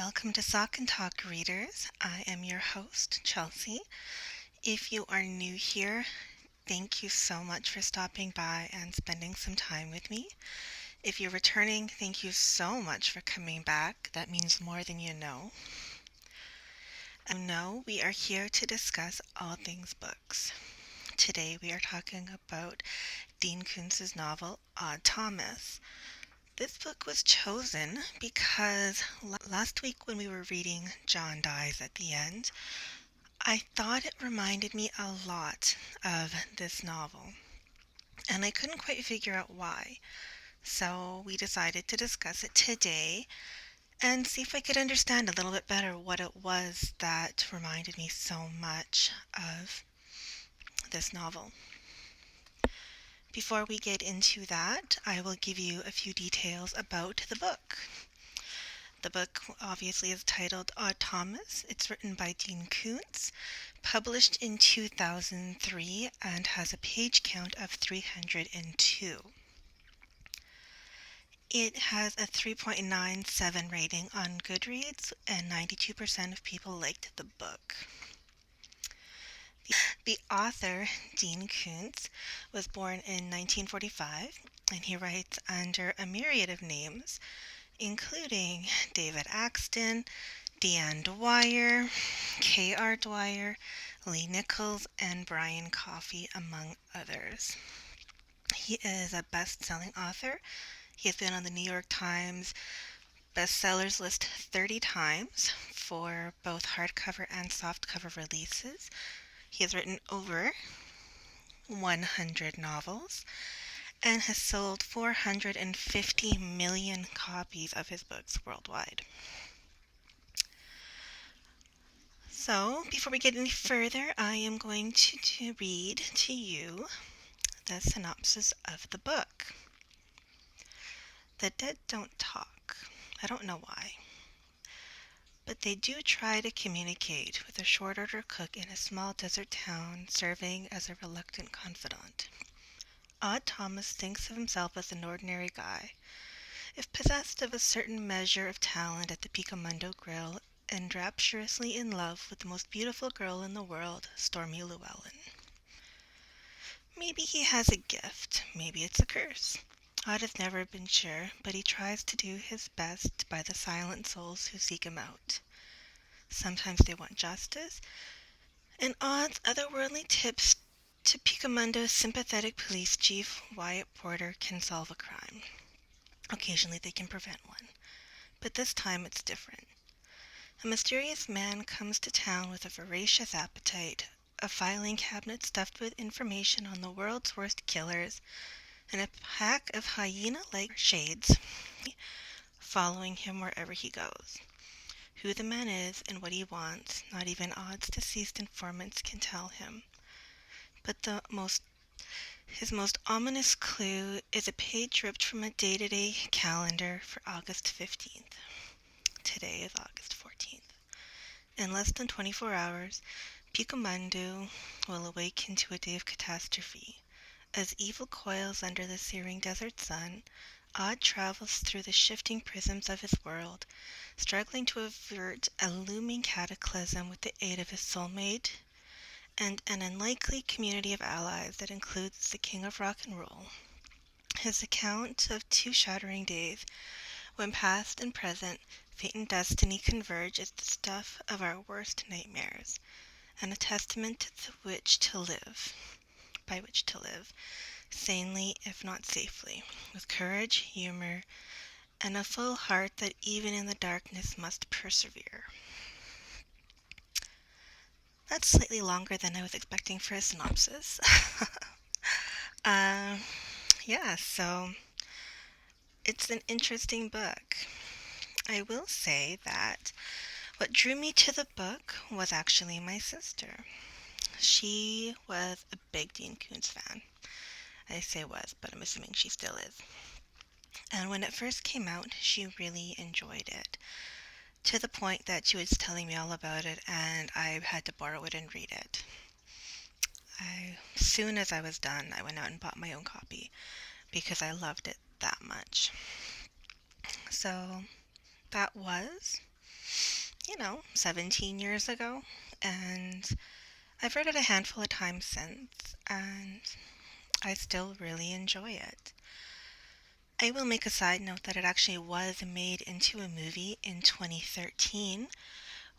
Welcome to Sock and Talk Readers. I am your host, Chelsea. If you are new here, thank you so much for stopping by and spending some time with me. If you're returning, thank you so much for coming back. That means more than you know. We are here to discuss all things books. Today we are talking about Dean Koontz's novel, Odd Thomas. This book was chosen because last week when we were reading John Dies at the End, I thought it reminded me a lot of this novel, and I couldn't quite figure out why. So we decided to discuss it today and see if I could understand a little bit better what it was that reminded me so much of this novel. Before we get into that, I will give you a few details about the book. The book obviously is titled Odd Thomas. It's written by Dean Koontz, published in 2003, and has a page count of 302. It has a 3.97 rating on Goodreads, and 92% of people liked the book. The author, Dean Koontz, was born in 1945, and he writes under a myriad of names, including David Axton, Deanne Dwyer, K.R. Dwyer, Lee Nichols, and Brian Coffey, among others. He is a best-selling author. He has been on the New York Times bestsellers list 30 times for both hardcover and softcover releases. He has written over 100 novels and has sold 450 million copies of his books worldwide. So, before we get any further, I am going to read to you the synopsis of the book. The dead don't talk. I don't know why. But they do try to communicate with a short-order cook in a small desert town serving as a reluctant confidant. Odd Thomas thinks of himself as an ordinary guy, if possessed of a certain measure of talent at the Picamundo Grill and rapturously in love with the most beautiful girl in the world, Stormy Llewellyn. Maybe he has a gift, maybe it's a curse. Odd has never been sure, but he tries to do his best by the silent souls who seek him out. Sometimes they want justice, and Odd's otherworldly tips to Picamundo's sympathetic police chief, Wyatt Porter, can solve a crime. Occasionally they can prevent one, but this time it's different. A mysterious man comes to town with a voracious appetite, a filing cabinet stuffed with information on the world's worst killers, and a pack of hyena-like shades following him wherever he goes. Who the man is and what he wants, not even Odd's deceased informants can tell him. But his most ominous clue is a page ripped from a day-to-day calendar for August 15th. Today is August 14th. In less than 24 hours, Picamundo will awaken to a day of catastrophe. As evil coils under the searing desert sun, Odd travels through the shifting prisms of his world, struggling to avert a looming cataclysm with the aid of his soulmate and an unlikely community of allies that includes the king of rock and roll. His account of 2 shattering days, when past and present, fate and destiny converge, is the stuff of our worst nightmares, and a testament to by which to live, sanely if not safely, with courage, humor, and a full heart that even in the darkness must persevere. That's slightly longer than I was expecting for a synopsis. So it's an interesting book. I will say that what drew me to the book was actually my sister. She was a big Dean Koontz fan. I say was, but I'm assuming she still is. And when it first came out, she really enjoyed it, to the point that she was telling me all about it, and I had to borrow it and read it. As soon as I was done, I went out and bought my own copy, because I loved it that much. So, that was 17 years ago, and I've read it a handful of times since, and I still really enjoy it. I will make a side note that it actually was made into a movie in 2013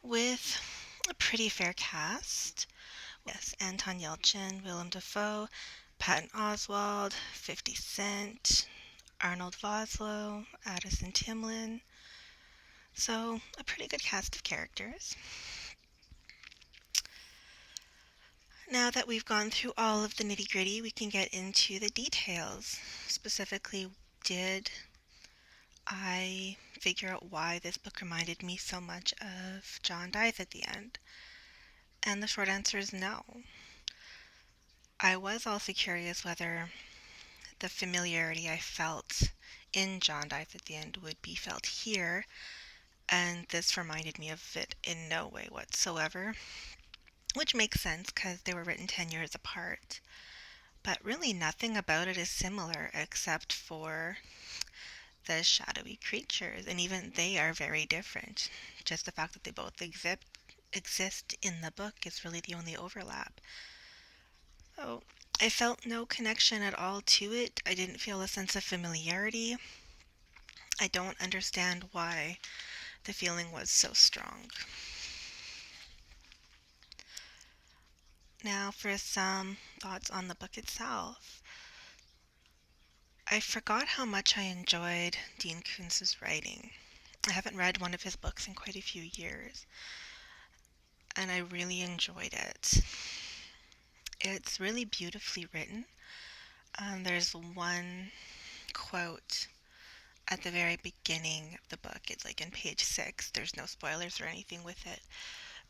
with a pretty fair cast. Yes, Anton Yelchin, Willem Dafoe, Patton Oswalt, 50 Cent, Arnold Vosloo, Addison Timlin. So, a pretty good cast of characters. Now that we've gone through all of the nitty gritty, we can get into the details. Specifically, did I figure out why this book reminded me so much of John Dies at the end? And the short answer is no. I was also curious whether the familiarity I felt in John Dies at the end would be felt here, and this reminded me of it in no way whatsoever, which makes sense because they were written 10 years apart. But really nothing about it is similar except for the shadowy creatures, and even they are very different. Just the fact that they both exist in the book is really the only overlap. So I felt no connection at all to it. I didn't feel a sense of familiarity. I don't understand why the feeling was so strong. Now for some thoughts on the book itself. I forgot how much I enjoyed Dean Koontz's writing. I haven't read one of his books in quite a few years, and I really enjoyed it. It's really beautifully written. There's one quote at the very beginning of the book. It's like in page 6. There's no spoilers or anything with it,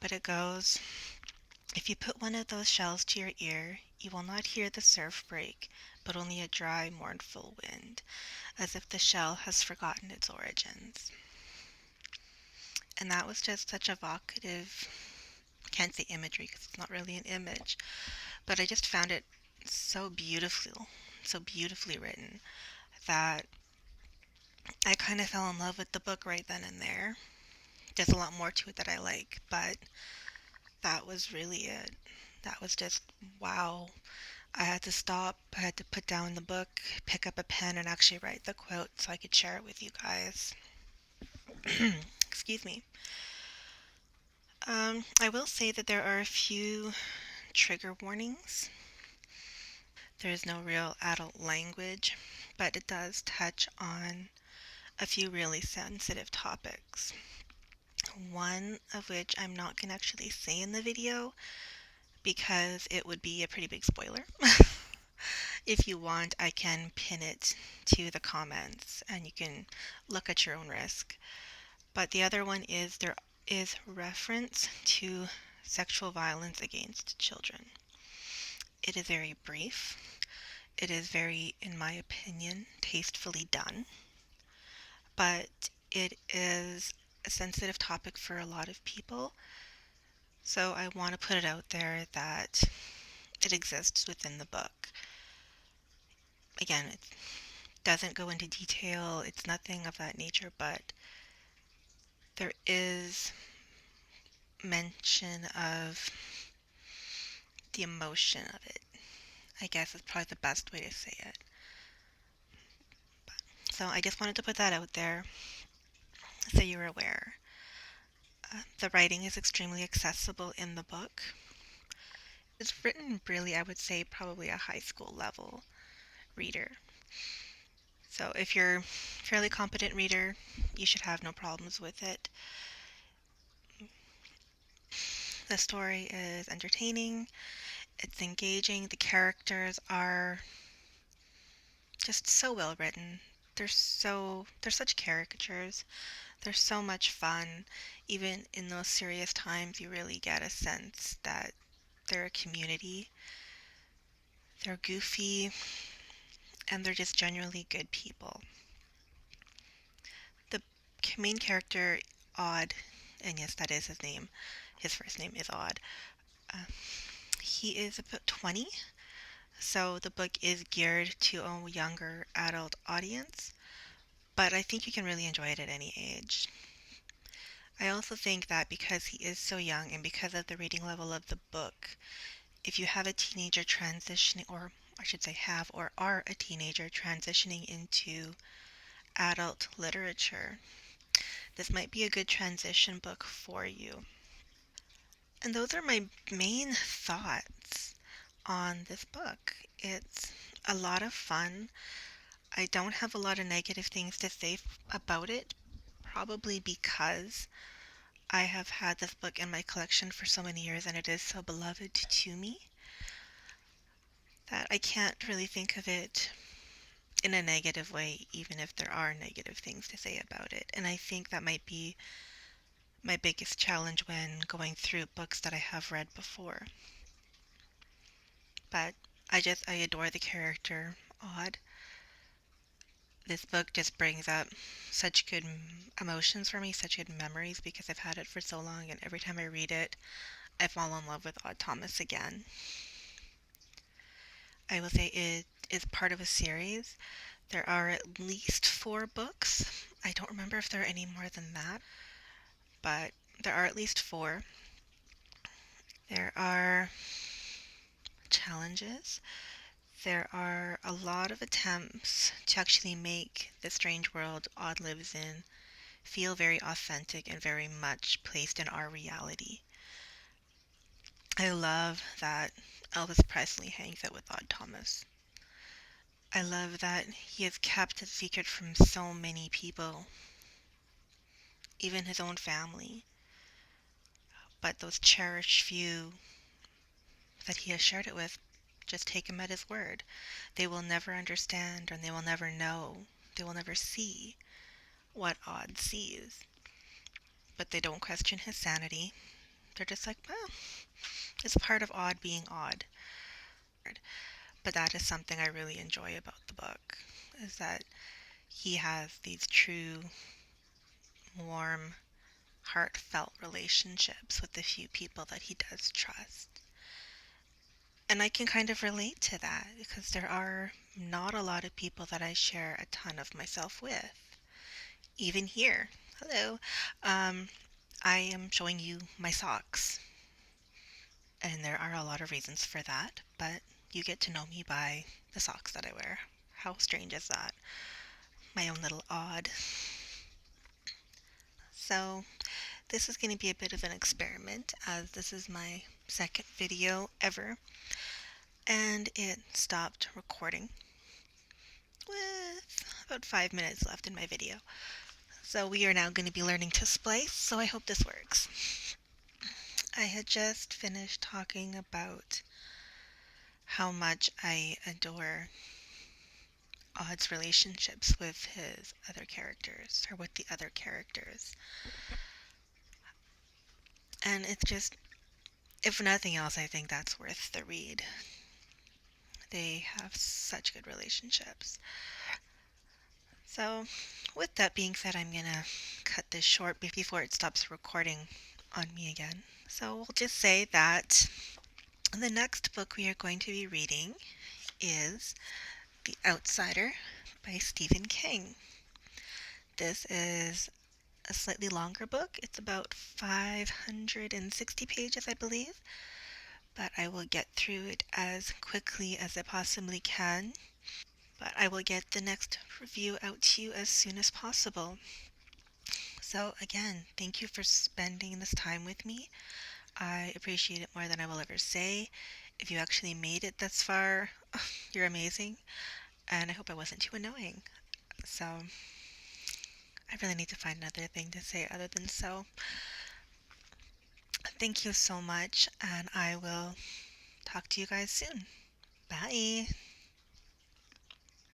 but it goes, "If you put one of those shells to your ear, you will not hear the surf break, but only a dry, mournful wind, as if the shell has forgotten its origins." And that was just such evocative, I can't say imagery because it's not really an image, but I just found it so beautifully written that I kind of fell in love with the book right then and there. There's a lot more to it that I like, but that was really it. That was just wow. I had to stop, I had to put down the book, pick up a pen, and actually write the quote so I could share it with you guys. Excuse me. I will say that there are a few trigger warnings. There is no real adult language, but it does touch on a few really sensitive topics. One of which I'm not going to actually say in the video because it would be a pretty big spoiler. If you want, I can pin it to the comments and you can look at your own risk. But the other one is there is reference to sexual violence against children. It is very brief. It is very, in my opinion, tastefully done. But it is a sensitive topic for a lot of people. So I want to put it out there that it exists within the book. Again, it doesn't go into detail. It's nothing of that nature, but there is mention of the emotion of it. I guess is probably the best way to say it. So I just wanted to put that out there so you're aware. The writing is extremely accessible in the book. It's written really, I would say, probably a high school level reader. So if you're a fairly competent reader, you should have no problems with it. The story is entertaining, it's engaging, the characters are just so well written. They're such caricatures. They're so much fun. Even in those serious times, you really get a sense that they're a community. They're goofy, and they're just generally good people. The main character, Odd, and yes, that is his name. His first name is Odd. Uh, he is about 20, so the book is geared to a younger adult audience, but I think you can really enjoy it at any age. I also think that because he is so young and because of the reading level of the book, if you have a teenager transitioning, or I should say have or are a teenager transitioning into adult literature, this might be a good transition book for you. And those are my main thoughts on this book. It's a lot of fun. I don't have a lot of negative things to say about it, probably because I have had this book in my collection for so many years and it is so beloved to me that I can't really think of it in a negative way, even if there are negative things to say about it. And I think that might be my biggest challenge when going through books that I have read before. But I adore the character Odd. This book just brings up such good emotions for me, such good memories because I've had it for so long, and every time I read it, I fall in love with Odd Thomas again. I will say it is part of a series. There are at least 4 books. I don't remember if there are any more than that, but there are at least 4. There are challenges. There are a lot of attempts to actually make the strange world Odd lives in feel very authentic and very much placed in our reality. I love that Elvis Presley hangs out with Odd Thomas. I love that he has kept it secret from so many people, even his own family. But those cherished few that he has shared it with just take him at his word. They will never understand and they will never know. They will never see what Odd sees. But they don't question his sanity. They're just like, well, it's part of Odd being Odd. But that is something I really enjoy about the book, is that he has these true, warm, heartfelt relationships with the few people that he does trust. And I can kind of relate to that because there are not a lot of people that I share a ton of myself with. Even here. Hello. Um, I am showing you my socks. And there are a lot of reasons for that, but you get to know me by the socks that I wear. How strange is that? My own little Odd. So this is going to be a bit of an experiment as this is my second video ever and it stopped recording with about 5 minutes left in my video. So we are now going to be learning to splice, so I hope this works. I had just finished talking about how much I adore Odd's relationships with his other characters, or with the other characters. And it's just, if nothing else, I think that's worth the read. They have such good relationships. So, with that being said, I'm gonna cut this short before it stops recording on me again. So, we'll just say that the next book we are going to be reading is The Outsider by Stephen King. This is a slightly longer book. It's about 560 pages, I believe, but I will get through it as quickly as I possibly can. But I will get the next review out to you as soon as possible. So again, thank you for spending this time with me. I appreciate it more than I will ever say. If you actually made it this far, you're amazing. And I hope I wasn't too annoying. So I really need to find another thing to say other than so. Thank you so much, and I will talk to you guys soon. Bye.